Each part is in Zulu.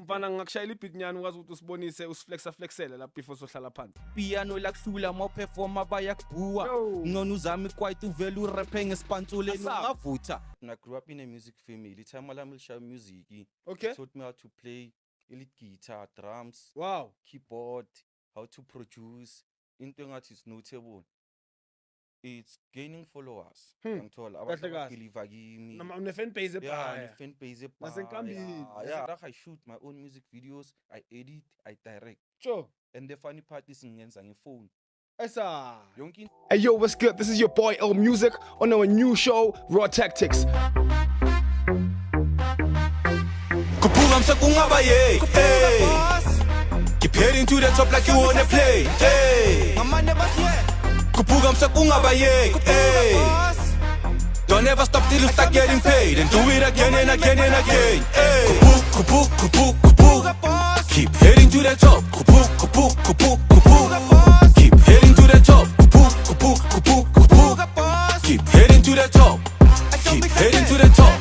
mfana ngakushayela ibhikinyani ukwazi ukuthi usibonise usiflexele lapho before sohlala phansi. Piano lakuhlula ma performer bayakubhuwa. Ngcono uzami quite uvela uraphe ngesipantsuleni ngavutha. I grew up in a music family. Time lami lisha music. Okay. They taught me how to play elite guitar, drums, Wow. keyboard, how to produce. Into engathi is notable. It's gaining followers. Ngithola abantu ababelieve kimi. Une fan base Yeah, fan base nasenkambini. Yeah, I shoot my own music videos, I edit, I direct. Sure. And the funny part is ngenza ngefone. Hey yo, what's good? This is your boy L Music on our new show, Raw Tactics. Kuphuka msakungaba ye. Keep heading to the top like you wanna play. Ngamane basiye. Kuphuka msakungaba ye. Don't ever stop till you start getting paid and do it again and again and again. Kuphuka. Keep heading to the top. Kuphuka. Keep heading to the top. Kuphuka. Keep heading to the top. Keep heading to the top.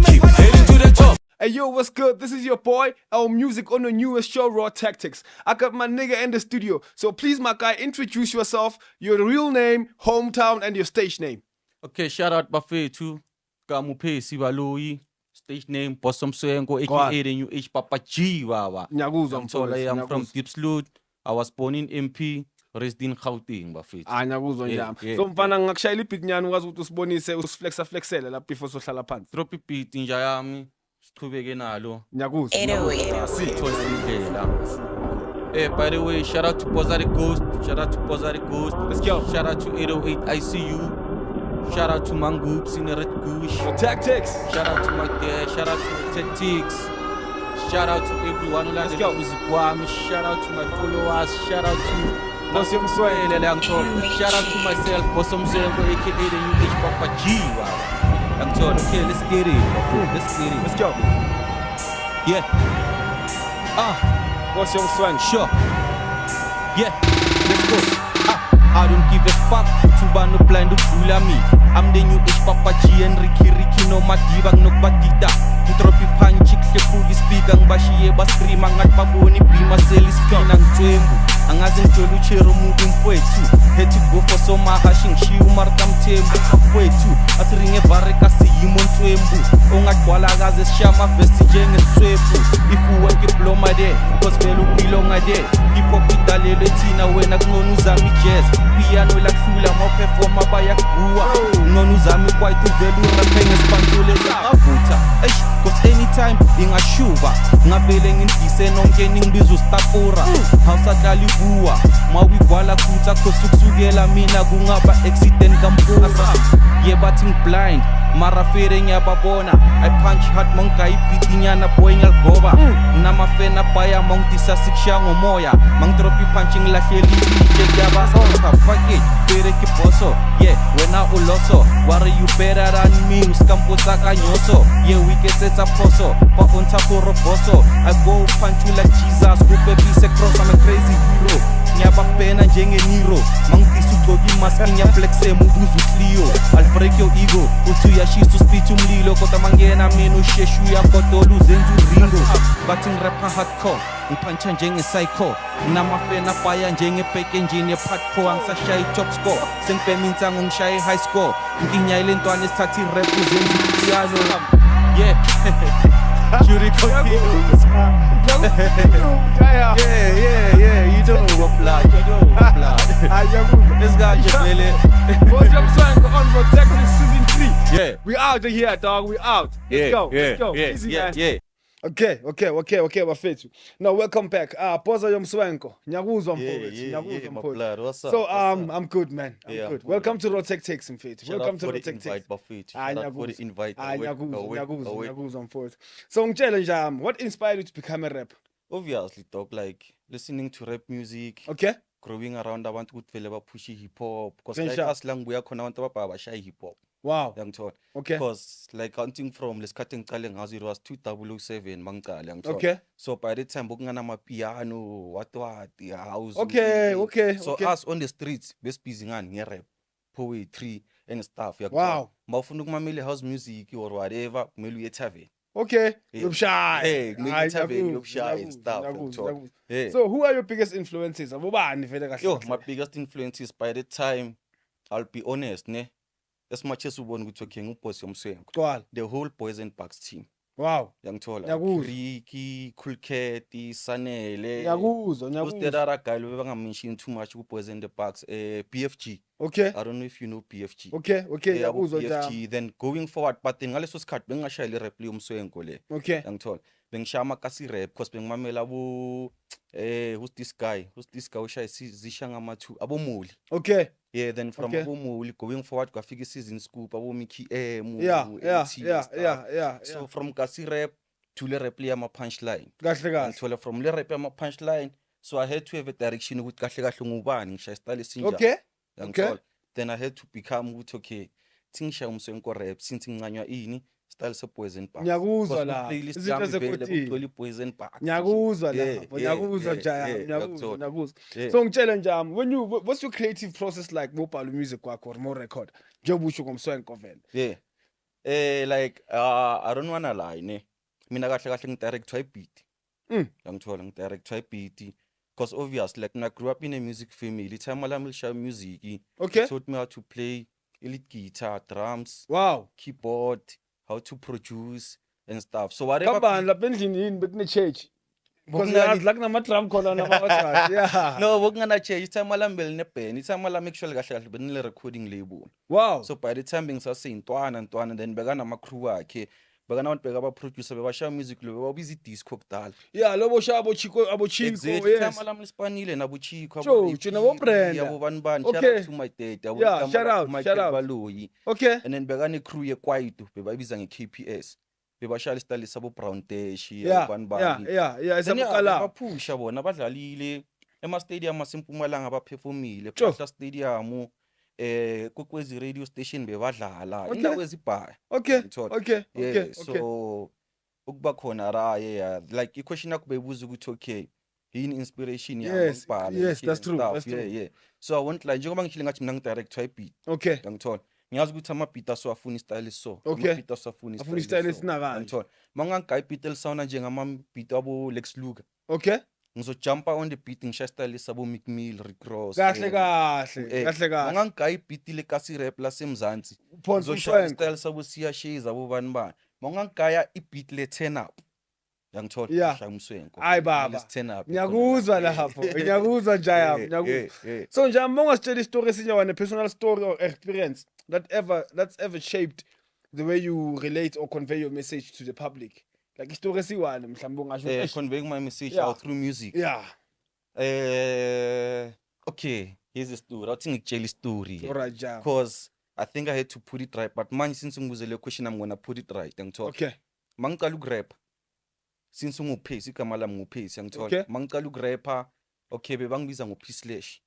Keep heading to the top. Hey yo, what's good? This is your boy L Music on the newest show, Raw Tactics. I got my nigga in the studio, so please, my guy, introduce yourself, your real name, hometown, and your stage name. Okay, shout out Bafethu, Kamupe Sibaloyi, stage name Bosom Soyengo, aka the New Age Papa G. Wawa. I'm from Diepsloot. I was born in MP, raised in Gauteng, Bafethu. So mfana ngakushayela ibhikinyani ukwazi ukuthi usibonise usiflexele lapho before sohlala phansi. Drop beat inja yami, siqhubeke nalo. Nyakuzwa. Sithola indlela. By the way, shout out to Bozari Ghost. Let's go. Shout out to 808 ICU. Shout out to Mangoops in the Red Goose. Tactics. Shout out to my dad. Shout out to Tactics. Shout out to everyone who likes the music. Shout out to my followers. Shout out to Bosom Soyengo. Shout out to myself, Bosom Soyengo, aka the New Age Papa G. Okay, let's get it. Let's go. Yeah. Bosom Soyengo. Sure. Yeah. Let's go. I don't give a fuck to ban no blind to fool me. I'm the New Age Papa G and Ricky no madiba no batita. Ntropi panchik se puli speak ang bashiye bascream ang at baboni bima selis kinang twembu. Ang azing jolu chero moving fwetu. Head to go for some hashing shi umartam tembu fwetu. Asringe bareka si yimon twembu. Ongat kwala gaze shama vesti jenge twembu. If you want to blow my day, cause velu bilonga day. Hip hop italele tina wena knonu zami jazz. Piano lakuhlula ma performer bayakubhuwa. Ngcono uzami quite uvela uraphe ngesipantule ngavutha. Cause anytime ingashuba ngabele ngindise nonke ningibiza ustapura. Hawusadlala ibuwa mawigwala khutha cause ukusukela mina kungaba accident kampura. Bathi blind mara fere ngiyababona. I punch hard mangayibhidinyana boy ngiyaligoba. Namafena baya mangidisa sikushiya ngomoya. Mangidropi punching lahleli ije yabasa. Fuck it, fere kiboso. Yeah, wena uloso. Worry you better than me. Uskampotsa kanyoso. Yeah, we get set up poso. Pa onta koroboso. I go punch you like Jesus. Kupe bise cross, I'm a crazy hero. Nyabapena njenge Nero. Mangidisa ugogi maski nyaflexe mubuzu Clio. I'll break your ego. Utu ya shisu speech umlilo. Kota mangena menu sheshu ya kotolu zenzu ringo. Bating rapa hardcore. Ngipancha njenge psycho. Namafena fire njenge peke njini patco. Angisashayi top score. Sengibhema insango ngishaye high score. Nginyayile ntwana esithatha i-rap uzenza piano. Yeah. Shuri continues. Yeah. You know what blood. This guy just really. Bosom Soyengo on Raw Tactics season 3. Yeah. We out of here, dog. We out. Let's go. Easy, man. Yeah. Okay, Bafethu. Now welcome back. Boza Soyengo. Nyakuzwa mfowethu. What's up? So I'm good, man. I'm good. I'm good. Welcome to Raw Tactics, mfethu. Welcome to Raw the Tactics. invite, Bafethu. Shout out for the invite. Nyakuzwa mfowethu. So ngitshele what inspired you to become a rapper? Obviously, dog, like listening to rap music. Okay. Growing around abantu ukuthi vele bapushe hip hop because like Sure. us la ngibuya khona abantu abashayi hip hop. Wow. Yangithola. Okay. Because like counting from lesikhathi ngicale ngazo it was 2007 mangicala yangithola. Okay. So by the time bokungana amapiano what house. Okay. So us on the streets besibhizi ngani nge-rap, poetry and stuff yangithola. Wow. Mawufuna ukumamela house music or whatever kumele uye tavern. Okay. Yeah. Yobushaya. Hey, kumele Hayi, i-tavern ngiyakuzwa, yobushaya and ngiyakuzwa, stuff, ngiyakuzwa, yangithola. ngiyakuzwa. Yeah. So who are your biggest influences? Abobani vele kahle Yo, kahle? my biggest influences by the time, I'll be honest, ne? As much as ubona ukuthi okay nguBoss Yomswenko, Gcwala. the whole Boys and Bucks team. Wow. Yangithola. Ngiyakuzwa. Ricky, Cool Cat, Sanele. Ngiyakuzwa, Who's that ngiyakuzwa. other guy we mention too much Boys and the Bucks? BFG. Okay. I don't know if you know BFG. Okay, okay, Yeah, ngiyakuzwa BFG. Then going forward, but ngaleso sikhathi bengashaya le rap Yomswenko le. Okay. Yangithola. Bengishaya amakasi rap because bengimamela abo who's this guy? Ushaya zisha ngama-2 abomuli. Okay. Yeah, then from Okay. abomuli going forward kwafika season scoop abo Mickey M. Yeah. Yeah. So from kasi rap to le rap le ama punchline. Kahle kahle. Ngithola from le rap ama punchline, so I had to have a direction ukuthi kahle kahle ngubani ngishaya style esinjani. Okay. Yangithola. Then I had to become ukuthi okay, thingishaya Umswenko rap since ngincanywa ini style se Boys and Bucks. Ngiyakuzwa la. Izinto Izinto zekotini. kugcwele Boys and Bucks. Ngiyakuzwa Yeah, lapho. yeah, Ngiyakuzwa yeah, Jaya. yeah, Ngiyakuzwa, ngiyakuzwa. ngiyakuzwa. Yeah. So ngitshela njami, what's your creative process like mobile music kwakho or more record? Njengoba usho ngomswenko vele. Yeah. Like I don't wanna lie, ne. Mina kahle kahle ngidirectwa beat. Yangithola ngidirectwa beat because obviously like I grew up in a music family. Time lami lisha music. Okay. It taught me how to play lead guitar, drums, Wow. keyboard, how to produce and stuff. So whatever. Kabani lapha endlini yini bekune church? Because Bokunani- yazi la kunama drum khona nama yeah. No, bokungana change. Time lami beli ne band. Time lami actually kahle kahle benile recording label. Wow. So by the time bengisaseyintwana then bekana ama crew akhe. Bekana abantu beka producer bebashaya music lo babiza disco kudala. Yeah, lobo shabo Chico abo Chico. Exactly. Yes. Time lami lispanile nabo Chico Joe, nabo Brenda. Yabo banibani. Okay. Shout out to my dad. Yabo Yeah, igama shout lakhe out, Michael shout out. Baloyi. Okay. And then bekane crew yeKwaito bebayibiza ngeKPS. Bebashaya style sabo Brown Dash Yeah. banibani. Yeah. Then Isabukala. baphusha bona badlalile ema stadium asempumalanga baphefumile Sure. Phahla stadium kokwezi radio station bebadlala Okay. indawo ezibhaya Okay. Ngithola. Okay. Yeah, Okay. Okay. so ukuba khona ra yeah like i-question yakho beyibuza ukuthi okay yini inspiration yami Yes, ukubhala yes, and that's true, stuff. that's Yeah, true. yeah. So I won't lie njengoba ngishile ngathi mina ngidirectwa ibeat Okay. ngithola ngiyazi ukuthi ama-beat asiwafuni istyle so Okay. ama-beat asiwafuni Afuna istyle so. esinakanje. Ngithola mangangigaya ibeat elisawuna njengama-beat abo Lex Luger Okay. ngizojumpa on the beat ngishaye style sabo Mick Mill, Rick Ross. Kahle kahle. Kahle kahle. Mangangigaya ibeat le kasi rap lasemzansi. Phonsi Ngizoshaya Mswenko. style sabo Sia Shays abo bani bani. Mangangigaya ibeat le turn up. Yangithola Yeah. ngishaya Umswenko. Hayi baba. Let's turn up. Ngiyakuzwa lapho. Ngiyakuzwa Jaya. Ngiyakuzwa. So njami mongasitshela story esinye personal story or experience that's ever shaped the way you relate or convey your message to the public. Like story esiwane mhlawumbe ungasho. "Eish, Conveying my message Yeah. out through music. Yeah. Okay, here's a story. I'll ngikutshela istory. Alright Jaya. Because I think I had to put it right, but manje since ngibuze le question I'm gonna put it right. Ngithola. Okay. Mangicala ukurap since unguPace igama lami nguPace yangithola Okay. mangicala ukurapper okay bebangibiza ngoP slash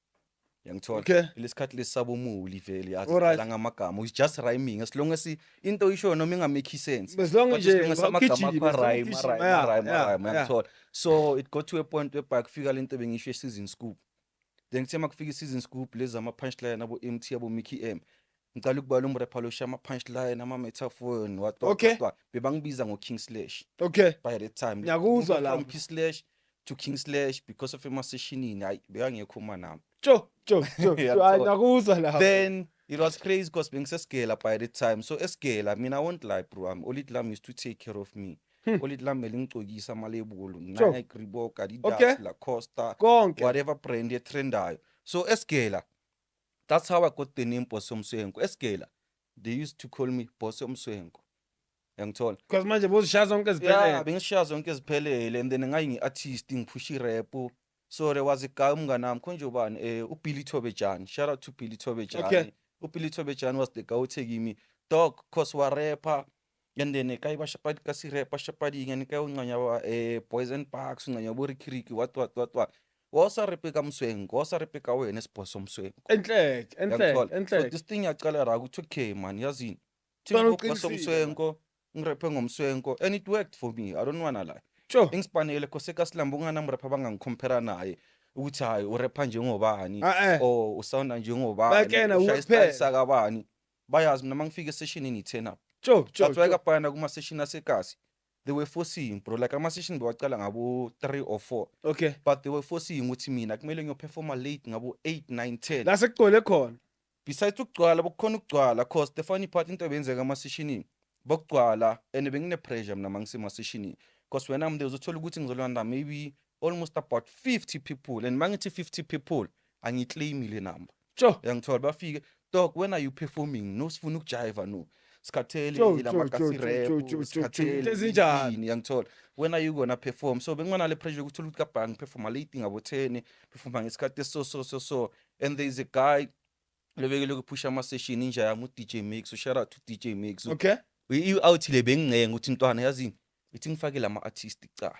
yangithola Okay. lesikhathi lesabomuli vele yazi Alright. la ngamagama it's just rhyming as long as into isho noma ingamake sense As long but as as long as amagama ugijima, as long as rhyme ugijima, yeah, yeah. yangithola so it got to a point where kufika lento bengisho season scoop then ngithe makufika season scoop lezi ama punchline abo MT abo Mickey M ngicala ukubala umrapper lo shama punchline ama metaphor Okay. bebangibiza ngoKing Slash Okay. by the time Ngiyakuzwa from lapho. P slash to King Slash because of my sessionini hayi bekangekho nami Jo. Yeah, Hayi so- ngiyakuzwa lapho. then it was crazy because bengisescala by the time so escala mina I won't lie bro Olit Lam used to take care of me Olit Lam belingicokisa amalebulu Nike Reebok Adidas Okay. Lacoste Konke. whatever brand etrendayo so escala that's how I got the name Boss Yomswenko escala they used to call me Boss Yomswenko yangithola Because manje bozishaya zonke yeah eziphelele. bengishiya zonke eziphelele and then ngayi-artist ngiphush i-rap so there was a guy umngane wami khonje ubani uBilly Thobejani shout out to Billy Thobejani Okay. uBilly Thobejani was the guy who take me dog cause wa rapper and then kai ba shapadi ka si rapper shapadi ngene kai uncanya wa Boys and Bucks uncanya bo Ricky what wasa rap ka Mswenko wasa rap ka wena Boss Mswenko Enhle. so this thing yaqala ra ukuthi okay man yazini Kufanele Boss uqinisile, Mswenko ngiraphe ngomswenko and it worked for me I don't wanna lie Jo. ngispanele kose kaSilambo unganamrapper bangangicompare naye ukuthi hayi urapper njengobani Ah, or usounda njengobani Bayakena, ushaya ukuphela. istyle sakabani bayazi mina mangifika esessionini turn up Jo. that's why kapana kuma session asekasi they were forcing bro like ama-session bewacala ngabo 3 or 4 Okay. but they were forcing ukuthi mina kumele ngiyoperforma late ngabo 8 9 10 La sekugcwele khona. besides ukugcwala bokukhona ukugcwala cause the funny part into ebenzeka ama-sessionini bokugcwala and bengine-pressure mina mangisema-sessionini cause wena mnde uzothola ukuthi ngizolanda maybe almost about 50 people and mangithi 50 people angiclaimi le number Sure. yangithola bafike dog when are you performing no sifuna ukujiva no sikhathele Sure, la sure, makasi sure, sure, rap sure, sikhathele ezinjani? yini yangithola when are you gonna perform so bengibona le pressure ukuthi ukuthi kabhangi performa late ngabo 10 performa ngesikhathi so and there is a guy lebekele ukupusha ama-session inja yami u-DJ Mix shout out to DJ Mix Okay. i-out le bengincenga ukuthi intwana yazi ithi ngifake lama artist icala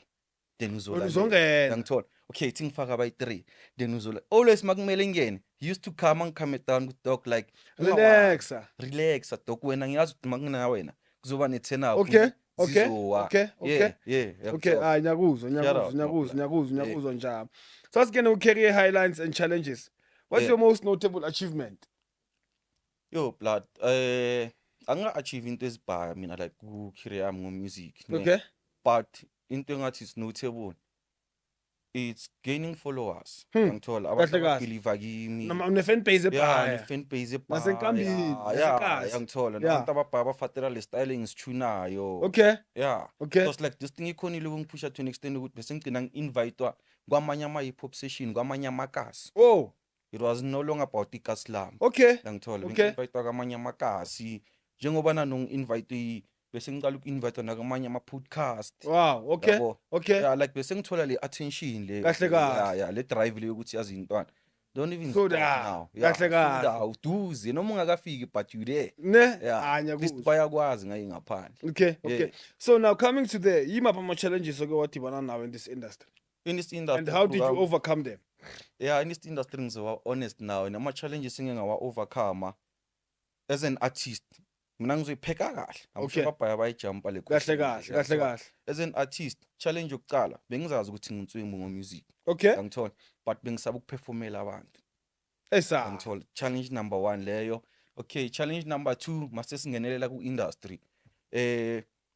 then Uzongena. yangithola okay ithi ngifaka abayi3 then uzola always makumele ngene he used to come angicome down with dog like relax dog wena ngiyazi ukuthi makuna wena kuzoba ne-turn up Okay. yeah Okay, nyakuzwa njalo. So let's get into career highlights and challenges. What's your most notable achievement? yo blood anga-achieve into ezibhaya mina like ku-career yami ngo-music Okay. but into engathi is notable it's gaining followers ngithola abantu ababelieve kimi Une-fan base ebhaya. ne-fan base ebhaya Nasenkambini, nasekazi. yangithola Yeah. nabantu ababhaya bafatela le style engisithunayo Okay. so it's like this thing ikhonile ukungiphusha to an extent ukuthi bese ngigcina ngi-invitwa kwamanye ama-hip hop session kwamanye amakasi Oh, it was no longer about ikasi lami okay. yangithola Okay. bengi-invitwa kwamanye amakasi njengoba nanong-invite bese ngicala uku-invitwa nakwamanye ama-podcast Wow, okay. Yabo. Okay. yeah like bese ngithola le attention le Kahle kahle. yeah le drive le yokuthi yazi intwana don't even So stop da, now kahle kahle. uduze noma ungakafiki but you there Ne? yeah At least bayakwazi ngayi ngaphandle Okay. Yeah. So now coming to the yimaphi ama-challenges oke wadibana nawo in this industry? in this industry And how did you overcome them? yeah in this industry ngizoba honest now nama-challenges engike ngawa-overcome as an artist mina ngizoyipheka kahle Okay. ababhaya bayijampa le Kahle. as an artist challenge yokuqala bengizazi ukuthi nginswembu ngo-music Okay. yangithola but bengisaba ukuperformela abantu Esa. ngithola challenge number 1 leyo okay challenge number 2 mase singenelela ku-industry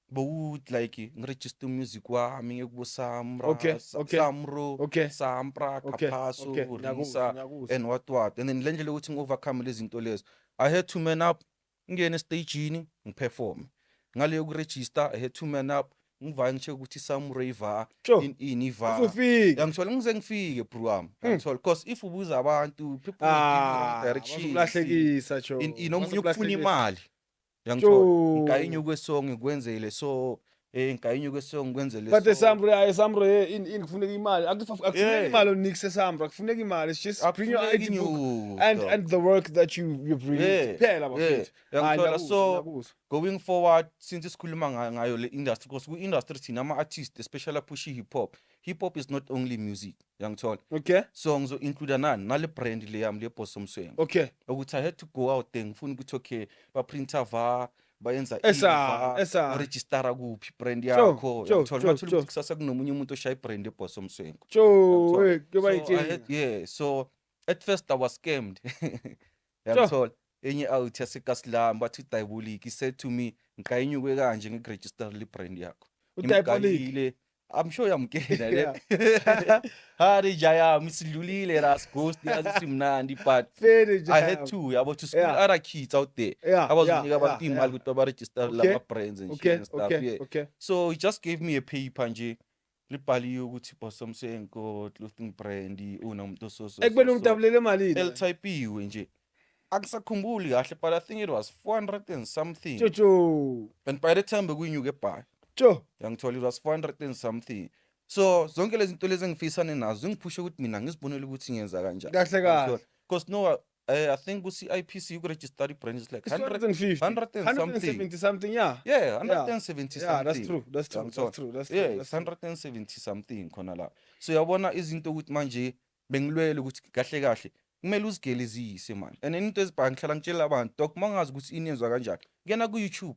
bowuthi like ngiregister music wami ngekubo Samra Okay. Samro Okay. Sampra Okay. Kaphaso Okay. Risa Nyakuzwa. and what and then le ndlela ukuthi ngi-overcome lezi zinto lezo I had to man up ngiyena estagini ngiperform ngaleyo kuregister I had to man up ngivaye ngisho ukuthi Samra Sure. iva Uzofika. yangithola ngize ngifike bro wami yangithola because if ubuza abantu people will give you wrong direction Bazokulahlekisa jo. inomunye ukufuna imali Sure. yangithola ngayinye song ngikwenzele so ngayinye song ngikwenzele But the so Samro in kufuneka imali. Akufuneka imali onikse Samro. Akufuneka imali. It's just bring your Akufuneki ID book news, and dog. and the work that you've released. Phela bafethu. yangithola so going forward since sikhuluma ngayo le industry because ku-industry thina ama-artist especially apusha hip hop is not only music yangithola Okay. so ngizo-includa nale brand le yami le Boss Mswengo Okay. ukuthi I had to go out there ngifuna ukuthi okay baprinta bayenza Esa. registera kuphi brand Sure, yakho sure, yangithola sure, bathula sure. ukuthi kusasa kunomunye umuntu oshaya ibrand eBoss Mswengo Jo, Yangithola. kuba So at first I was scammed yangithola enye out yasekasilam bathi uDayiboliki said to me ngigayinyuke kanje ngikuregister le brand yakho uDayiboliki. Ngimgalile. I'm sure yamkela le hari jaya misidlulile ras ghost yasimnandi but I had to yabo to school other kids out there abazonika abantu imali ukuthi babaregister lama brands and shit and stuff Okay. so he just gave me a paper nje libhaliwe ukuthi Boss Mswengo clothing brand unomuntu so Ekubeni umdabulele emalini. L-type-iwe nje akusakhumbuli kahle but I think it was 400 and something Jo. and by the time bekuyinyuke ebhayi Jo. yangithola it was 400 and something so zonke lezi zinto lezi engifisane nazo ngiphushe ukuthi mina ngizibonele ukuthi ngiyenza kanjani Kahle. because no I think ku-CIPC ukuregister i-brand is like 150. 100 and something 170 something, yeah. 170 Yeah, something that's true. yeah it's 170 something khona la so yabona izinto ukuthi manje bengilwele ukuthi kahle kumele uzigelezise man and into ezibhanga ngihlala ngitshela abantu dok mangazi ukuthi inenzwa kanjani ngena ku-YouTube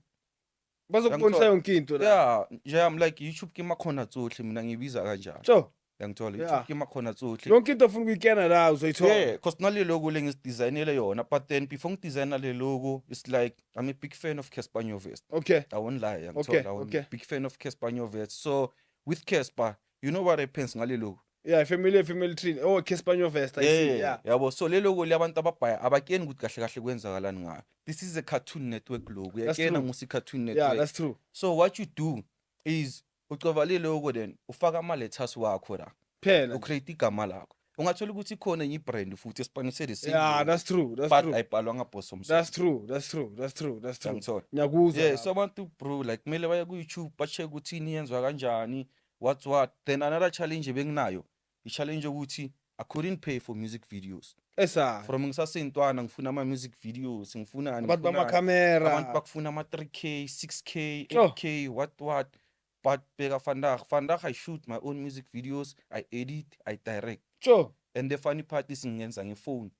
Bazokubonisa yonke into la. yeah nje I'm like YouTube ke makhona tsohle mina ngibiza kanjani Jo. Yangithola Yeah. i-trick makhona tsohle. yonke into ofuna ukuyikena la uzoyithola. Yeah, cause nale logo le ngisidesignele yona, but then before ngidesigna le logo, it's like I'm a big fan of Casper Nyovest. Okay. I won't lie, Okay, I'm okay. a big fan of Casper Nyovest. So with Casper, you know what happens ngale logo? Yeah, family tree. Oh, Kespanyo vest, I see. Yeah. Yabo, so le logo le abantu ababhaya abakeni ukuthi kahle kahle kwenzakalani ngayo. This is a Cartoon Network logo. That's Yakena true. musi Cartoon Yeah, Network. that's true. So what you do is ucova le logo then ufaka ama letters wakho la. Pen. Ucreate igama lakho. Ungathola ukuthi khona enye brand futhi esipanisele the same. Yeah, logo, that's true. That's but true. ayibhalwa ngabhosom. That's true. That's true. That's true. That's true. Yangithola. Nyakuza. Yeah, so abantu bro like kumele baye ku YouTube ba check ukuthi ini yenzwa kanjani, what's what. Then another challenge ebenginayo, i-challenge ukuthi I couldn't pay for music videos. Esa. From ngisasentwana ngifuna ama music videos, ngifuna Abantu bama-camera. abantu bakufuna ama 3K, 6K, Sure. 8K, what. But beka vandag I shoot my own music videos, I edit, I direct. Sure. And the funny part is ngiyenza ngefone.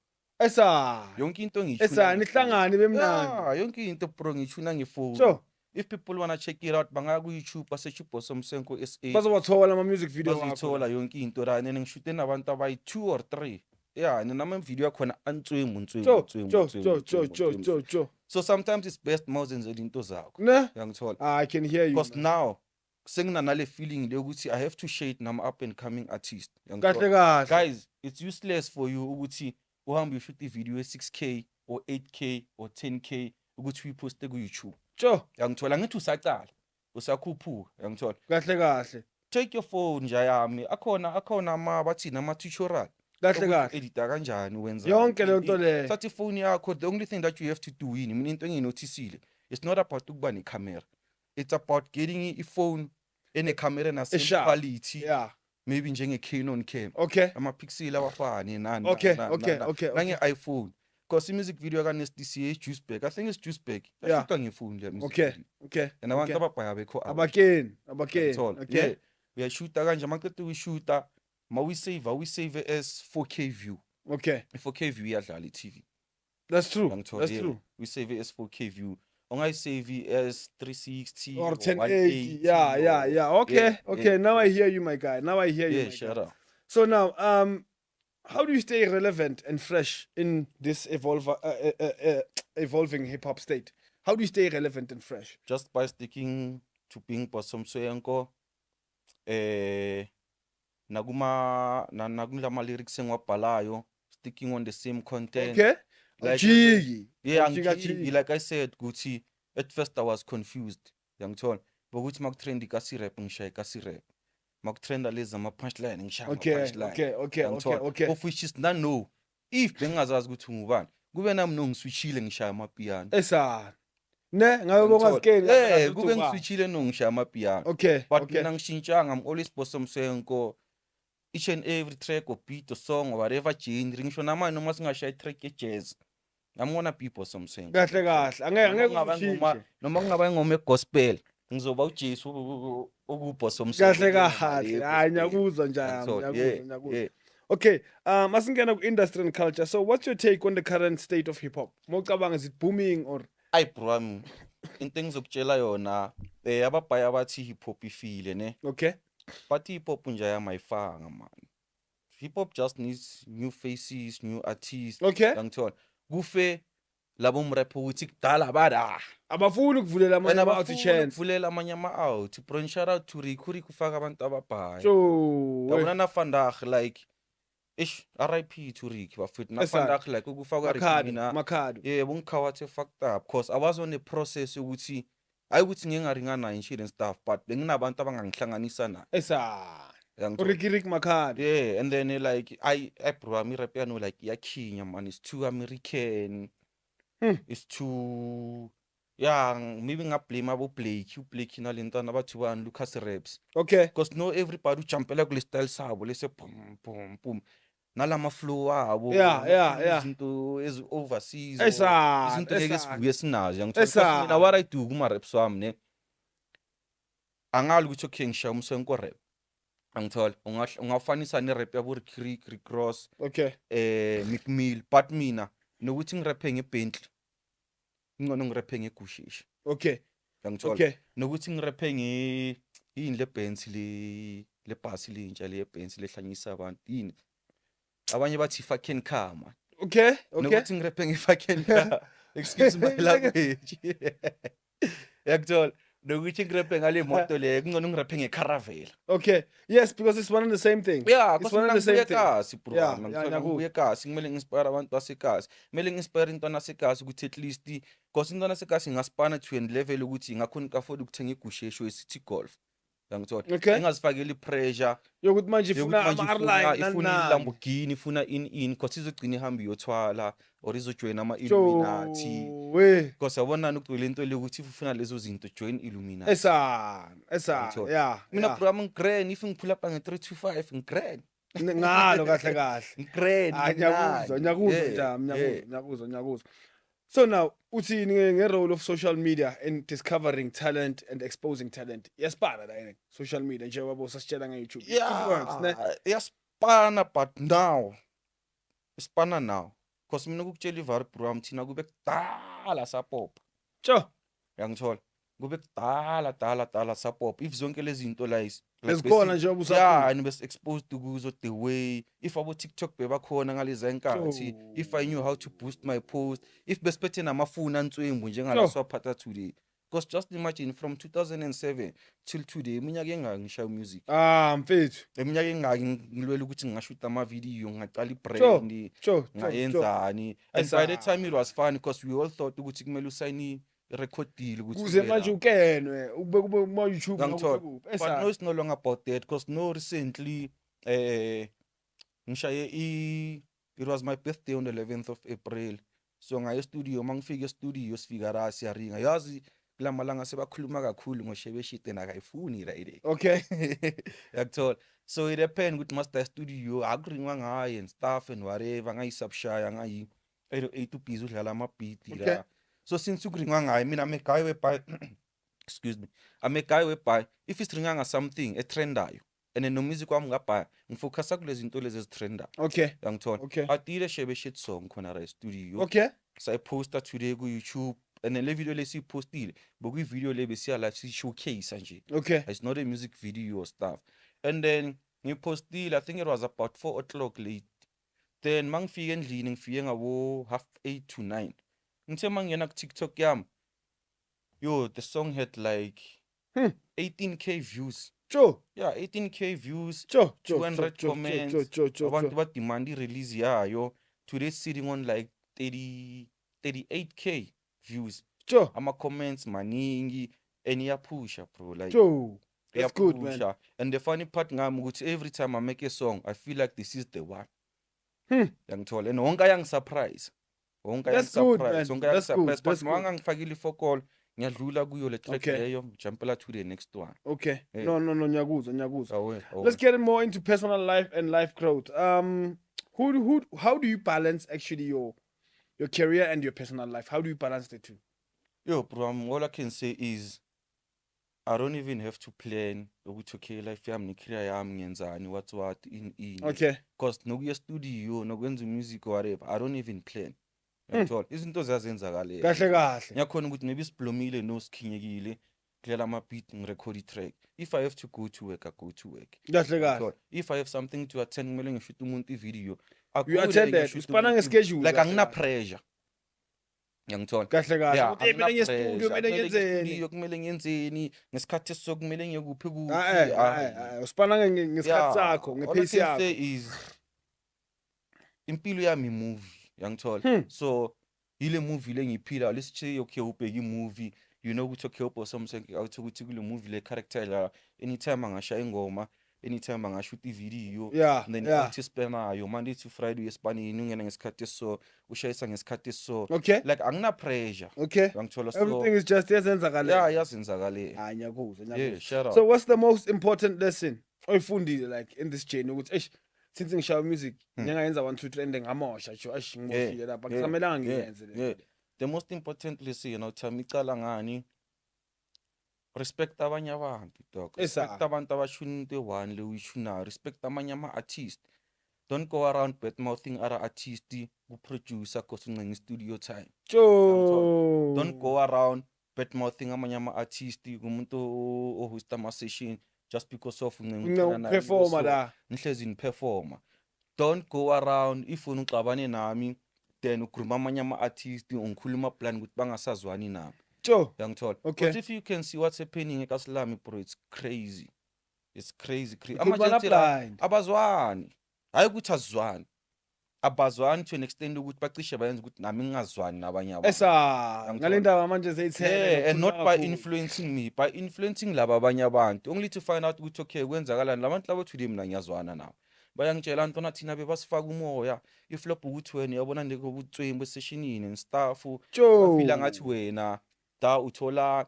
Esa. Yonke into Esa nihlangane bemnandi. Yeah, yonke into bro ngithuna ngefone. Sure. If people wanna check it out, bangaya ku YouTube basearch Bosom Senko SA. Bazowathola ama music video wakho. Bazithola yonke into la nene ngishute nabantu abayi 2 or 3. Yeah, nama video yakhona antswemu. Sure. So sometimes it's best mawuzenze into zakho. Ne? Yangithola. I can hear you. Because man. now sengina nale feeling lokuthi I have to shade nama up and coming artist. Kahle kahle. Guys, it's useless for you ukuthi uhambe ushoot video 6K or 8K or 10K ukuthi uyiposte ku YouTube. Sure. Yangithola ngithi usaqala. Usakhuphuka, yangithola. Kahle kahle. Take your phone nje yami. Akhona ama bathina ama tutorial. Kahle kahle. Edita kanjani wenza. Yonke le nto le. Sathi phone yakho, the only thing that you have to do yini mina into enginotisile. It's not about ukuba ne camera. It's about getting a phone ene camera na same Sharp. quality. Yeah. Maybe njenge Canon cam. Okay. Ama pixel awafani nani. Okay. Nange iPhone. Cause music video ka NSDCA Juicebag. I think it's Juicebag. Yeah. Yashuta ngefone le music. Okay. video. Okay. And abantu ababhaya bekho out. Abakeni. Yangithola. Okay. Yeah. Uyashuta kanje maqeda uyishuta we save as 4K view. Okay. 4K view iyadlala iTV. That's true. Yangithola, That's yeah. true. We save it as 4K view. Ongayisave as 360 Or 1080. 180 Yeah. Okay. Now I hear you, my guy. Yeah, shut up. So now, how do you stay relevant and fresh in this evolving hip hop state? How do you stay relevant and fresh? Just by sticking to being Bosom Soyanko, nagula lyrics engiwabhalayo, sticking on the same content. Okay. Like, Jiggy. yeah, Jiggy. like I said, Gucci, at first I was confused, yangithola. But ukuthi makutrend kasi rap ngishaya kasi rap. Makutrend leza ama punchline ngishaya ama punchline. Okay. Of which is not know. If bengazazi ukuthi ngubani, kube nami nongiswitchile ngishaya ama piano. Esa. Ne, ngabe bongazikeni. Kube ngiswitchile nongishaya ama piano. Okay. But mina ngishintshanga, I'm always Bosom Senko. Each and every track or beat or song or whatever genre ngisho namanje noma singashaya track ye jazz. I'm gonna be Bosom Senko. Kahle. Angeke Noma kungaba ingoma gospel. Ngizoba uJesu okuBosom Senko. kahle. Hayi nyakuzwa njani. Okay, masingena ku industry and culture. So what's your take on the current state of hip hop? Mocabanga, is it booming or Ay bro, into engizokutshela yona ababhaya bathi hip hop ifile ne. okay? But hip hop nje ayayifanga man. Hip hop just needs new faces, new artists. Okay. Yangithola. Kufe labo mrap ukuthi kudala bada. Abafuni ukuvulela amanye ama-out chance. Vulela amanye ama-out. Bro, shout out to Rick kufaka abantu ababhaya. So, Yabona na vandag like RIP to Rick bafethu na vandag like ukufaka Rick mina. Makhado. Yeah, bungikhawathi fucked up because I was on the process ukuthi ayikuthi ngingaringana nayo and stuff but benginabantu abangangihlanganisa na. Esa. Yangithola. Rick Makhado. Yeah, and then like I bro, mi rap yano like yakhinya man, it's too American. It's too maybe ngablame abo Blake na lentana bathu ba Lucas Raps. Okay. Because no everybody ujampela kule style sabo lese boom. Nalama flow abo. Yeah. Izinto ez overseas. Esa. Izinto ngeke sinazo yangithola. Mina what I do kuma raps wami ne. Angali ukuthi okay ngishaya umsenko rap. Angithola ungafanisa ne rap yabo Rick Ross. Okay. Meek Mill but mina nokuthi ngiraphe ngeBentley. Ngcono ngiraphe ngegushishi. Okay. Yangithola. Okay. Nokuthi ngiraphe yini le Bentley le bhasi lentsha le Benz lehlanyisa abantu yini abanye bathi fucking car man Okay. nokuthi ngirepe nge-fucking car excuse my language yakuthola nokuthi ngirepe ngale moto le kungcono ngirepe nge-Caravelle. Okay. Yes, because it's one and the same thing. Yeah, It's one and the same thing. kasi bro. Yeah, Ngithola ngibuye kasi kumele ngi-inspire abantu basekasi. Kumele ngi-inspire intwana sekasi ukuthi at least because intwana sekasi ngaspana to an level ukuthi ngakhona ukaford ukuthenga igushesho ye-City Golf. Yangithola. Okay. Ingazifakeli pressure. Yokuthi manje ifuna ama-airline ifuna Lamborghini, ifuna in because izogcina ihamba iyothwala or izojoin ama-Illuminati. Because yabonani ukugcwele into le ukuthi ufuna lezo zinto join Illuminati. Esa. Yeah. Mina bro ngigran if ngiphula up nge-325 ngigran. Ngalo kahle. Ngigran. Nyakuzwa. So now, uthini nge-role of social media in discovering talent and exposing talent? Yaspana la social media nje wabo sasitshela nge-YouTube. Yaspana but now. Ispana now. Because mina ukutshela ivari bro thina kube kudala sapop. Sure. Yangithola. Kube kudala sapop. If zonke lezi zinto la Esikhona nje obusakhona. Yeah, and bes exposed to kuzo the way if abo TikTok bebakhona ngalezi nkathi if I knew how to boost my post if besiphethe namafuna antswembu njengala swaphatha today because just imagine from 2007 till today iminyaka engaki ngishaya music mfethu eminyaka engaki ngilwela ukuthi ngingashuta ama video ngaqala ibrand ngayenzani and by the time it was fun because we all thought ukuthi kumele usayini record deal ukuthi kuze manje ukenwe ube kuma YouTube but no it's no longer about that because no recently ngishaye it was my birthday on the 11th of April so ngaye studio mangifika studio sifika ra siyaringa yazi kulamalanga sebakhuluma kakhulu ngoshebeshite nakayifuni right okay yakuthola so it depend ukuthi master studio akuringwa ngaye and stuff and whatever ngayisubshaya ngayi 8 busy udlala ama beat la. So since ukuringwa ngaye mina I'm a guy whereby excuse me I'm a guy whereby if it's ringanga something a trendayo and then no music wami ngabha ngifocusa kulezi zinto lezi ezitrendayo okay yangithola okay atile shebe shit song khona ra studio okay so I posta today ku YouTube and then le video lesi postile boku video le besiya live si showcase nje okay it's not a music video or stuff and then ngipostile I think it was about 4 o'clock late then mangifika endlini ngifike ngabo 8:30 to 9 ngithe mangena ku TikTok yami yo the song had like 18k views sure yeah 18k views sure 200 comments abantu ba demand release yayo today sitting on like 38k views sure ama comments maningi and iyapusha bro like sure that's good man and the funny part ngami ukuthi every time I make a song I feel like this is the one yangithola and wonke ayangisurprise that's good man that's good but manga ngifakile ifocall ngiyadlula kuyo le track leyo jumpela to the next one okay no nyakuzwa let's get more into personal life and life growth how do you balance actually your career and your personal life how do you balance the two yo bro all I can say is I don't even have to plan ukuthi okay life yami career yami ngenzani what in okay because nokuya studio nokwenza music or whatever I don't even plan yathola izinto ziyazenzakala kahle ngiyakhona ukuthi maybe siblomile no sikhinyekile kulela ama beat ngirecord i-track if I have to go to work I go to work kahle if I have something to attend kumele ngishoot umuntu i-video you attend that usipana ngeschedule like angina pressure yangithola kahle mina ngestudio kumele ngenzeni ngesikhathi sokumele ngiyekuphi usipana ngesikhathi sakho ngepace yakho is impilo yami movie yangithola so ile movie le ngiphila lesithi okay ubheka imovie you know ukuthi okay ubosomsenke awuthi ukuthi kule movie le character la anytime angashaya ingoma anytime angashoot i-video then artist planayo Monday to Friday uyespanini ungena ngesikhathi so ushayisa ngesikhathi so okay like angina pressure okay yangithola so everything is just yazenzakala yazenzakala nyakuzwa so what's the most important lesson oyifundile like in this journey ukuthi since ngishaya music ngingayenza 1 2 3 and ngamosha nje ngimoshile lapha kusamelanga ngiyenze le the most important lesson you know Thami icala ngani respect abanye abantu dog respect abantu abashuna into one le uyishuna respect amanye ama artist don't go around bad mouthing other artist ku producer cause uncenga studio time don't go around bad mouthing amanye ama artist kumuntu ohost ama session just because of performer la. nihlezi performer. Don't go around if ufuna uxabane nami then ukhuluma amanye ama-artist ungikhuluma plan ukuthi bangasazwani nami. Sure. Yangithola. Okay. But if you can see what's happening eKaSlami bro, it's crazy. It's crazy. Ukhuluma blind. Abazwani. Hayi ukuthi azwani. Abazwani to an extent ukuthi bacishe bayenza ukuthi nami ngingazwani nabanye abantu. Esa ngale ndaba manje zeyithele. And not by influencing me, by influencing laba abanye abantu. Only to find out ukuthi okay kwenzakalani labantu labo today mina ngiyazwana nawo. Bayangitshela ntona thina bebasifaka umoya iflop ukuthi wena yabona ndeke ubutswembu esessionini and stuff. Bafila ngathi wena da uthola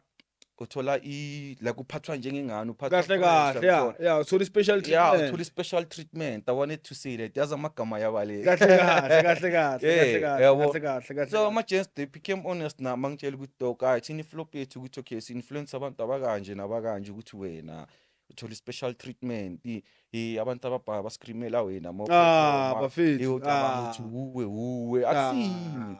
like uphathwa njengengane uphathwa kahle yeah so the special treatment yeah to the special treatment I wanted to say that yazi amagama yabale kahle so ama-gents they became honest na mangitshela ukuthi dog hayi thina iflop yethu ukuthi okay si-influence abantu abakanje nabakanje ukuthi wena uthola special treatment abantu ababhaka bascreamela wena bafethu ukuthi uwe akusini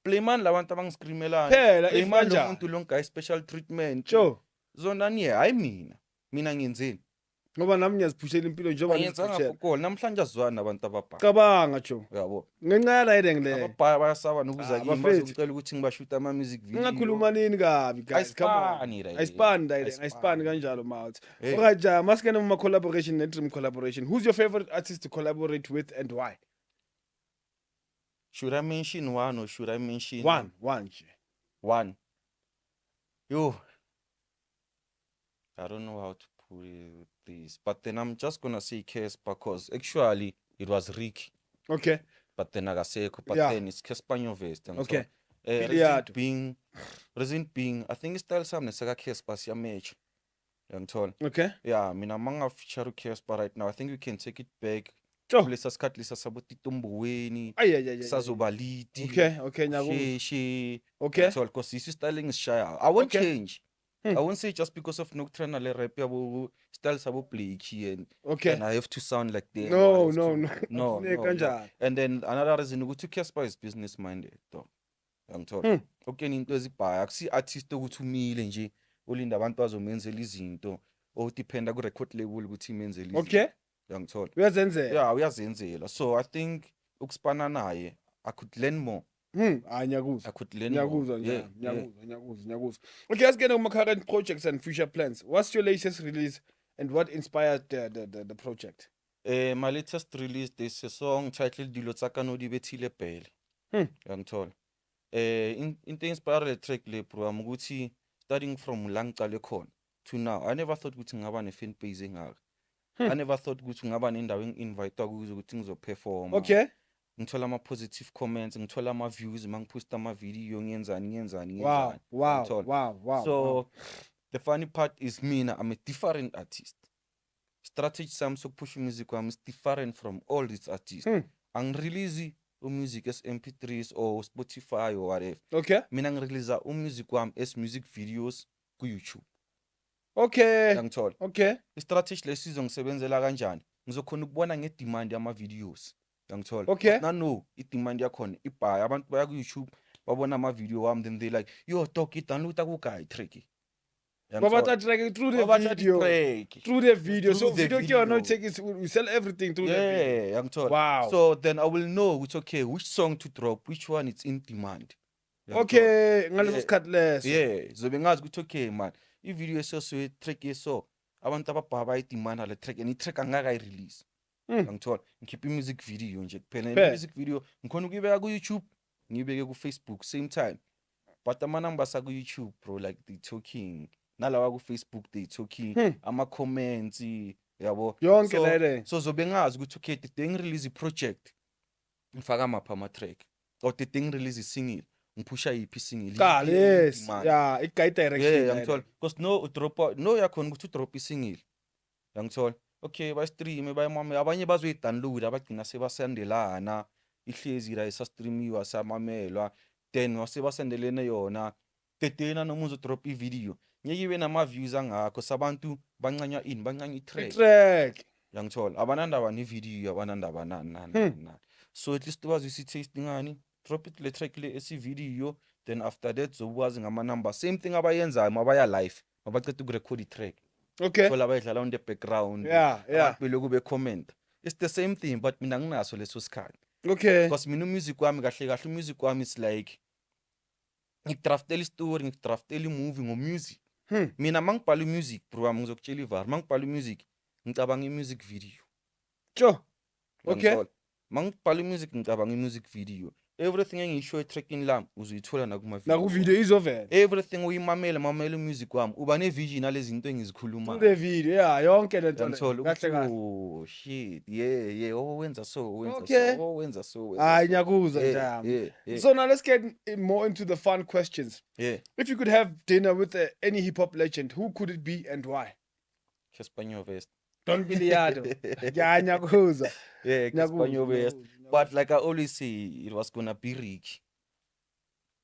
Playman labantu abangiscreamelana. Phela Playman lo muntu lo guy special treatment. Sure. Zona niye hayi mina ngiyenzeni. Ngoba nami ngiyaziphushela impilo njengoba ngiyenzanga ukho namhlanje azwana nabantu ababhaka. Cabanga jo. Yabo. Ngencala yile ngile. Ababhaka bayasaba nokuza kimi bazocela ukuthi ngibashuta ama music video. Ngakhuluma nini kabi guys? Come on. Ayisipani kanjalo mouth. Okaja maskena uma collaboration ne-dream collaboration. Who's your favorite artist to collaborate with and why? Should I mention one or should I mention one? One. Yo. I don't know how to put this, but then I'm just gonna say Casper because actually it was Ricky. Okay. But then I say, then it's Casper Nyovest. Okay. Reason being, I think it's still something Sega Casper siya match. Young tall. Okay. Yeah, mina manga feature Casper right now. I think we can take it back. Lesa sikhathi lesa sabotita umbuweni sazobaliti okay nyaku okay so because this styling is shy I won't change I won't say just because of nocturnal le rap yabo style sabo play and I have to sound like them no and then another reason ukuthi Casper is business minded though ngithola okay into ezibhaya akusi artist ukuthi umile nje ulinda abantu bazomenzela izinto o dependa ku record label ukuthi imenzele izinto okay yangithola uyazenzela so I think ukuspana naye I could learn more ngiyakuza I could learn more ngiyakuzwa okay let's get on my current projects and future plans. What's your latest release and what inspired the project? My latest release is a song titled Dilo Tsaka no di bethile pele yangithola into inspire the track le bro ukuthi starting from la ngicale khona to now I never thought ukuthi ngaba ne fan base engaka I never thought ukuthi ngaba nendawo engi-invite kuzo ukuthi ngizoperform. Okay. Ngithola ama positive comments, ngithola ama views mangiposta ama video ngiyenzani. Wow. So the funny part is mina I'm a different artist. Strategy sami sokupush music wami is different from all these artists. Angirelease music as MP3s or Spotify or whatever. Okay. Mina ngirelease music wami as music videos ku YouTube. Okay. Yangithola. Okay. Istrategy lesizwe ngisebenzela kanjani ngizokhona ukubona ngedemand yama videos yangithola okay no idemand yakhona ibhaya abantu baya ku YouTube babona ama video wami then they like yo dog download ku guy track Baba track through the video so video you not take it we sell everything through the video yangithola wow so then I will know it's okay which song to drop which one it's in demand okay ngaleso sikhathi leso zobe ngazi ukuthi okay man i-video so track yeso abantu ababhaba idemand le track and i-track angaka i-release ngithola ngikhipha music video nje kuphela music video ngikhona ukuyibeka ku YouTube ngibeke ku Facebook same time but ama numbers aku YouTube bro like they talking nalawa ku Facebook they talking ama comments yabo yonke lele so zobe ngazi ukuthi okay the thing release project ngifaka mapha ama track or the thing release single ngiphusha yipi single yes i-guide direction yangithola because no udrop no yakhona ukuthi udrop isingle yangithola okay ba stream bayamama abanye bazoyi-download abagcina sebasendelana ihlezi la isastreamiwa samamelwa then wasebasendelene yona tetena noma uzodrop i-video ngeke ibe nama-views angakho sabantu bancanywa bancanywa i-track yangithola abanandaba ne-video abanandaba nani so at least wazi isi-taste ngani drop it le track le esi-video then after that zokwazi ngama-number same thing abayenzayo mabaya live mabaceda ukurecord i-track Okay. Thola bayidlala on the background. Yeah. Abantu belokhu be-comment. It's the same thing but mina nginaso leso sikhathi. Okay. Because mina music wami kahle music wami is like ngikudraftela istory, ngikudraftela imovie ngomusic. Mina mangibhala music bro wami ngizokutshela ivar. Mangibhala music ngicabanga music video. Sure. Okay. Mangibhala music ngicabanga music video. Everything engisho tracking lami uzuyithola nakuma video. Naku video izovela. Everything uyimamela music wami uba ne vision nalezi zinto engizikhuluma. The video yonke lento kahle. Oh shit. Yeah. Wenza so. Hayi nyakuzwa njami. So now let's get more into the fun questions. Yeah. If you could have dinner with any hip hop legend, who could it be and why? Kespanyo West. Don Biliado. Yeah, nyakuzwa. Yeah, Kespanyo West. But like I always say, it was gonna be Rick.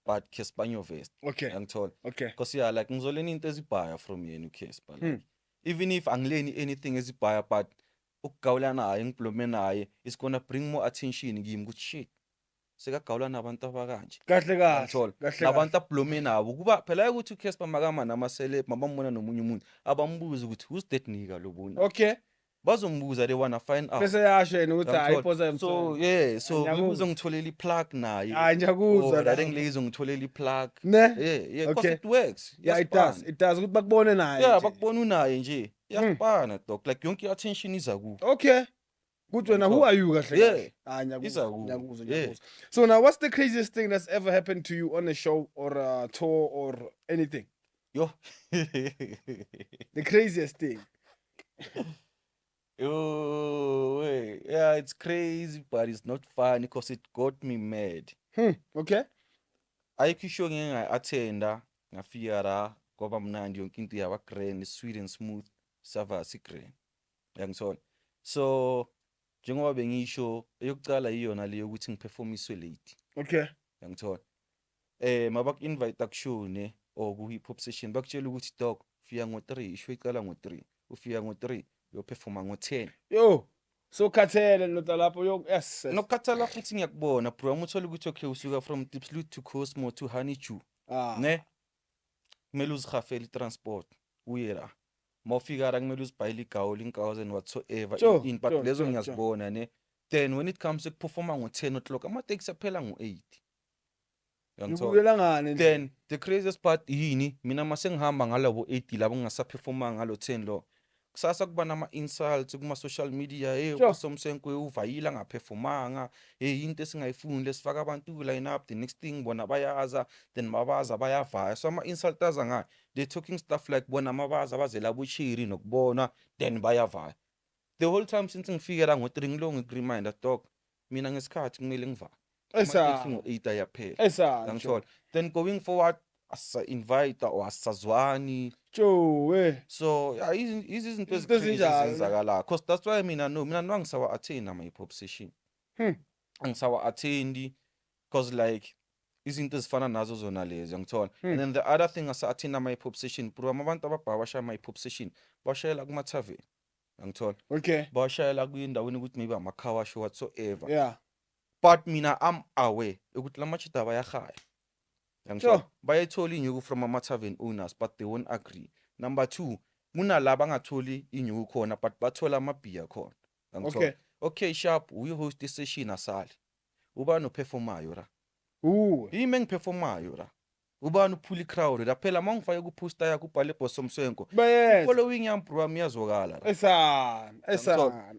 But Kespanyo West. Okay. I'm told. Okay. Because yeah, like ngizoleni into ezibhaya from yena uKes, but like, even if angileni anything ezibhaya, but ukugawula naye ngibhlome naye is gonna bring more attention kimi ukuthi shit. Sekagawula nabantu abakanje. Kahle. Nabantu abhlome nabo kuba phela ukuthi uKespa makama nama celeb mabambona nomunye umuntu abambuza ukuthi who's that nigga lobuna. Okay. Bazombuza they wanna find out. Bese yasho yena ukuthi hayi so yeah, so ngizongitholela iplug naye. Hayi nyakuzwa. That ngizongitholela iplug. Ne? Yeah, because it works. Yeah, it does ukuthi bakubone naye. Yeah, bakubona unaye nje. Yafana dog, like yonke attention iza ku. Okay. Good wena, who are you kahle? Yeah. Nyakuzwa. So now what's the craziest thing that's ever happened to you on a show or a tour or anything? Yo. The craziest thing. Oh, wait. Yeah, it's crazy, but it's not funny because it got me mad. Okay. Ayikho ishow nginga-attenda ngafika la kwaba mnandi yonke into yaba grand, sweet and smooth, sava sigrand. Yangithola. So njengoba bengisho eyokucala iyona leyo ukuthi ngiperformiswe late. Okay. Yangithola. Mabaku invite akushow ne or ku hip hop session bakutshela ukuthi dog ufika ngo3 isho iqala ngo3 ufika ngo3 uyoperforma ngo10. Yo. So khathele nota lapho yes. Nokukhathala futhi ngiyakubona bro umuthola ukuthi okay usuka from Diepsloot to Cosmo to Honeydew. Ne? Kumele uzihafele transport uye la. Mawufika la kumele uzibhayile igawuli inkazi and whatsoever in but lezo ngiyazibona ne. Then when it comes to performa ngo10 o'clock ama-taxi aphela ngo8. Then the craziest part yini mina mase ngihamba ngalabo 8 labo ngingasaperforma ngalo 10 lo. Kusasa kuba nama insults kuma social media Somsenko uvayila ngaperformanga into esingayifuni lesifaka abantu line up the next thing bona bayaza then mabaza bayavaya so ama insulters ngayo they talking stuff like bona mabaza bazela buchiri nokubona then bayavaya the whole time since ngifike la ngo3 ngilonge reminder dog mina ngesikhathi kumele ngivale ngo8 ayaphela ngithola then going forward asa invite or asazwani so yeah izinto ezenzakala because that's why mina ngisawa attend ama hip hop session angisawa attend because like izinto ezifana nazo zona lezi ngithola and then the other thing asa attend ama hip hop session bro abantu ababhawasha ama hip hop session bashayela kuma tavern ngithola okay bashayela kuyindaweni ukuthi maybe ama car show whatsoever yeah but mina I'm aware ukuthi lamachita bayahaya bayayithola inyuku from ama-tavern owners but they won't agree. Number 2 kunalaba angatholi inyuku khona but bathola amabhiya khona. Okay sharp uyi-host session asali ubani uperformayo ra yimi engiperformayo ra ubani uphula i-crowd la phela mangifake ku-poster yakho ubhale Somsenko following yami bro wami yazokala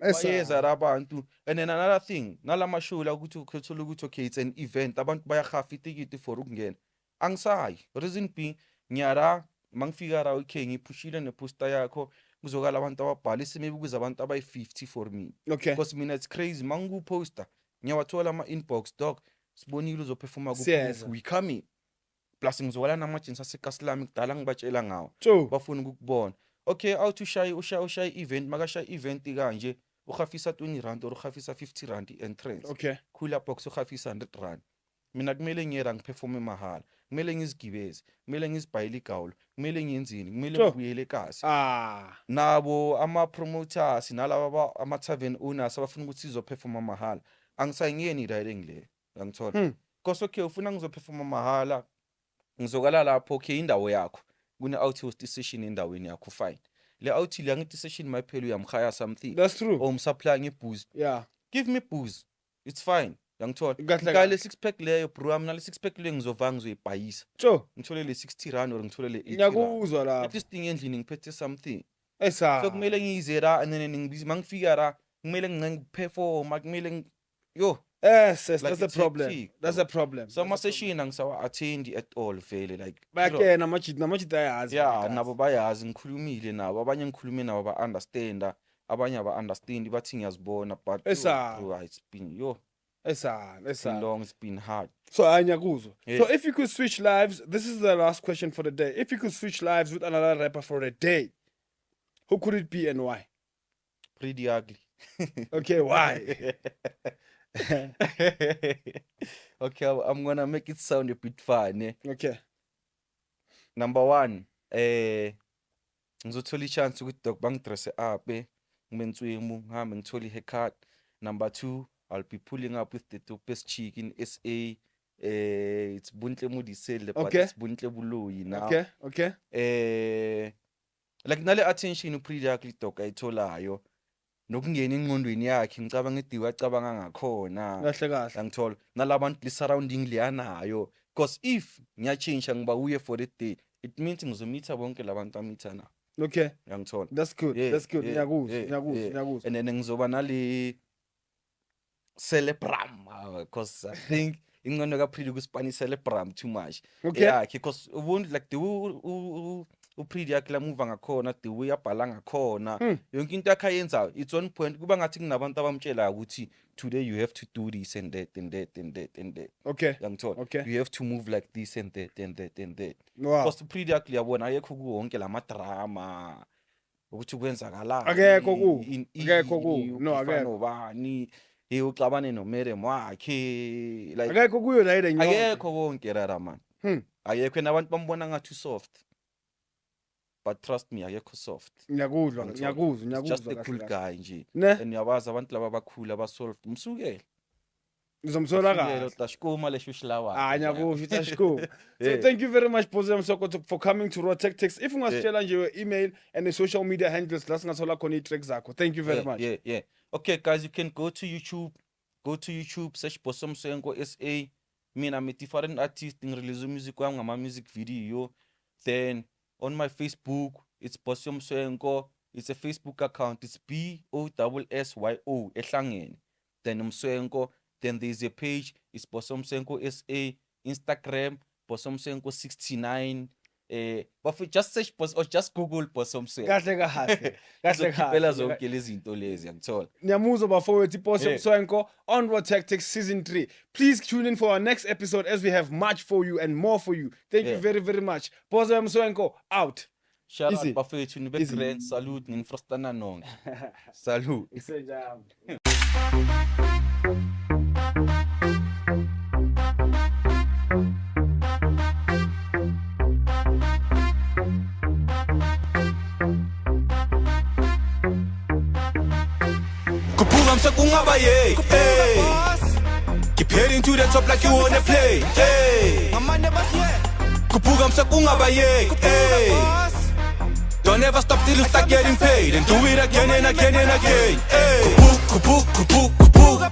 bayeza abantu and then another thing nalamashow la ukuthi ukhethola ukuthi okay it's an event abantu bayahafa itikiti for ukungena angisayi reason b nyara mangifika la okay ngiphushile neposter yakho kuzokala abantu ababhala maybe kuza abantu abayi50 for me because mina it's crazy manguposter ngiyawathola ama-inbox dog sibonile uzoperforma we coming plus ngizokala namajinsi aseKaslami kudala ngibatshela ngawo bafuna ukukubona okay out ushayi event makasha event kanje ukhafisa 20 rand or ukhafisa 50 rand entrance cooler box ukhafisa 100 rand mina kumele ngiyera ngiperforme mahala kumele ngizigibeze kumele ngizibhayile igawulo kumele ngiyenzini kumele ngibuyele kasi nabo ama promoters nalabo ama tavern owners abafuna ukuthi sizoperforma mahala angisayingeni direct le ngithola because okay ufuna ngizoperforma mahala ngizokala lapho okay indawo yakho kune out host session endaweni yakho fine le awuthi le angithi session mayiphela uyamkhaya something That's true. or umsupply ngebooze. Yeah. Give me booze. It's fine. Yangithola. Kahle Ngale 6 pack leyo bro, mina le 6 pack le ngizovanga ngizoyibhayisa. Sure. Ngithole le 60 rand or ngithole le 80 rand. Ngiyakuzwa lapho. At least endlini ngiphethe something. Esa. So kumele ngiyize la and then ngibizi mangifika la kumele ngiperform, kumele yo. Yes, Like that's a it's problem. hectic, That's bro. a problem. So ama-session angisawa-attend at all vele like Bayakena namajita ayazi. yeah nabo bayazi ngikhulumile nabo abanye ngikhulume nabo ba-understanda abanye aba-understand bathi ngiyazibona but Esa. bro, it's been yo Esa. it's been long, it's been hard. So anyakuzwa. Yeah. So if you could switch lives, this is the last question for the day. If you could switch lives with another rapper for a day, who could it be and why? Pretty ugly. Okay, why? Okay, I'm gonna make it sound a bit funny. Okay. Number 1, ngizothola i-chance ukuthi dog bangidresse up ngibenswemu ngihambe ngithole i-haircut. Number 2, I'll be pulling up with the dopest chick in SA. It's Buntle Modiselle, but Okay. it's Buntle Buloyi now. Okay. Okay. Like nale attention uPretty Ugly dog ayitholayo nokungena engqondweni yakhe ngicabanga idiwa acabanga ngakhona. Kahle kahle. Yangithola nalabantu li surrounding liyanayo because if ngiyachange ngiba uye for the day it means ngizomitha bonke labantu amitha na. Okay. Yangithola. That's good. Yeah, That's good. yeah, Ngiyakuzwa. yeah, Ngiyakuzwa. yeah. Ngiyakuzwa. And then ngizoba nale celebram because I think ingqondo kaPretty kuSpanish celebram too much. Okay. Yeah, because ubuntu like the uPretty yakhe lamuva ngakhona the way abhala ngakhona yonke into yakhe ayenzayo it's on point kuba ngathi kunabantu abamtshela ukuthi today you have to do this and that and that and that and that. Okay. Yangithola. Okay. You have to move like this and that and that and that. Wow. Because uPretty yakhe yabona ayekho kuwonke lamadrama ukuthi kwenzakalani. Akekho ku. Akekho ku. No, akekho. Bani uxabane noMerem wakhe like Akekho kuyo la ile nyonke. akekho konke rara man. Ayekho nabantu bambona ngathi soft. But trust me, akekho soft. Ngiyakuzwa. It's Ngiyakuzwa. just a Ngiyakuzwa cool kahle kahle. guy nje. Ne? And yabazi abantu laba bakhulu abasolve umsukele. Ngizomsola Umsukele kahle. uhlashikuma leshushla Ah, wakhe. ngiyakuzwa itashiko. So Yeah. thank you very much Boze Msoko for coming to Raw Tactics. If ungasitshela nje your email and the social media handles la singathola khona i-track zakho. Thank you very much. Yeah. Okay, guys, you can go to YouTube. Go to YouTube, search Bosom Senko SA. Mina I'm a different artist in release music wami ngama music video. Then on my Facebook, it's Bosom Senko. It's a Facebook account. It's BOSSYO ehlangene. Then Msenko. Then there's a page. It's Bosom Senko SA. Instagram Bosom Senko 69. But if you just search or just Google Bosom Senko. Kahle kahle. Kahle Phela kahle. zonke lezi zinto lezi yangithola. Nyamuzwa bafowethu Bosom Yeah. Swenko on Raw Tactics Season 3. Please tune in for our next episode as we have much for you and more for you. Thank you Yeah. very, very much. Bosom Swenko out. Shout Easy. out bafethu nibe Easy. grand salute ninfrostana nonke. Salute. Kuphuka msekungaba yey Keep heading to the top like you wanna play Kuphuka msekungaba yey Don't ever stop till you start getting paid And do it again and again and again Kuphuka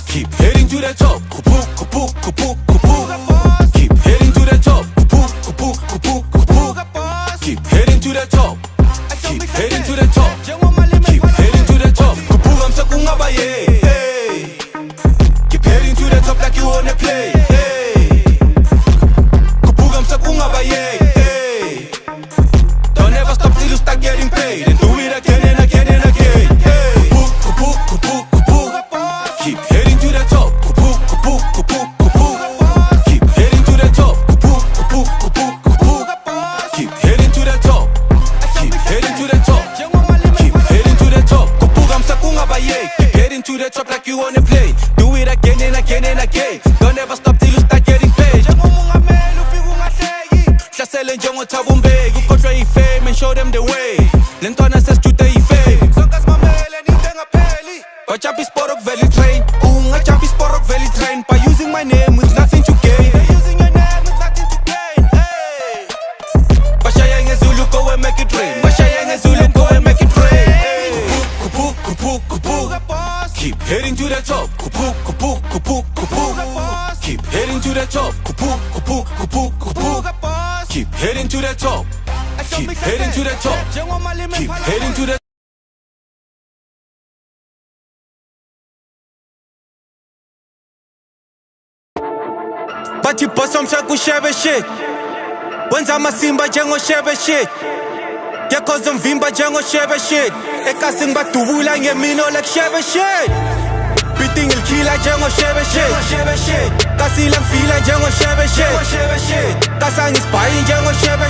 Keep heading to the top Kuphuka Keep heading to the top Kuphuka Keep heading to the top Keep heading to the top Keep heading to the top Kuphuka msekungaba yey Keep heading to the top like you wanna play Kuphuka msekungaba yey Don't ever stop till you start getting paid And do it again and again and again Kuphuka Keep heading to the top Keep heading to the top Keep heading to the top Keep heading to the top Keep heading to the top Kuphuka msekungaba yey Keep heading to the top like you wanna play Do it again and again and again Don't ever stop till you start getting paid Njengomongameli ufika ungahleki Hlasele njengoThabo Mbeki Ukhohlwe yifame and show them the way Lentwana sesijude yifame Sonke simamele into engapheli Bajump isport okuvela itrain Ungajump isport okuvela itrain By using my name with nothing to gain By using your name with nothing to gain Bashaya ngezulu go and make it rain Bashaya ngezulu go and heading to the top. Kupu, kupu, kupu, kupu. Keep heading to the top. Kupu, kupu, kupu, kupu. Keep heading to the top. Keep heading to the top. Keep heading to the bathi boss umshaka ushebe shit wenza amasimba njengoshebe shit yakhoza umvimba njengoshebe shit ekasi ngibadubula ngemino like shebe shit beating ilkhila njengoshebe shit kasi langifila njengoshebe shit kasi angisibhayi njengoshebe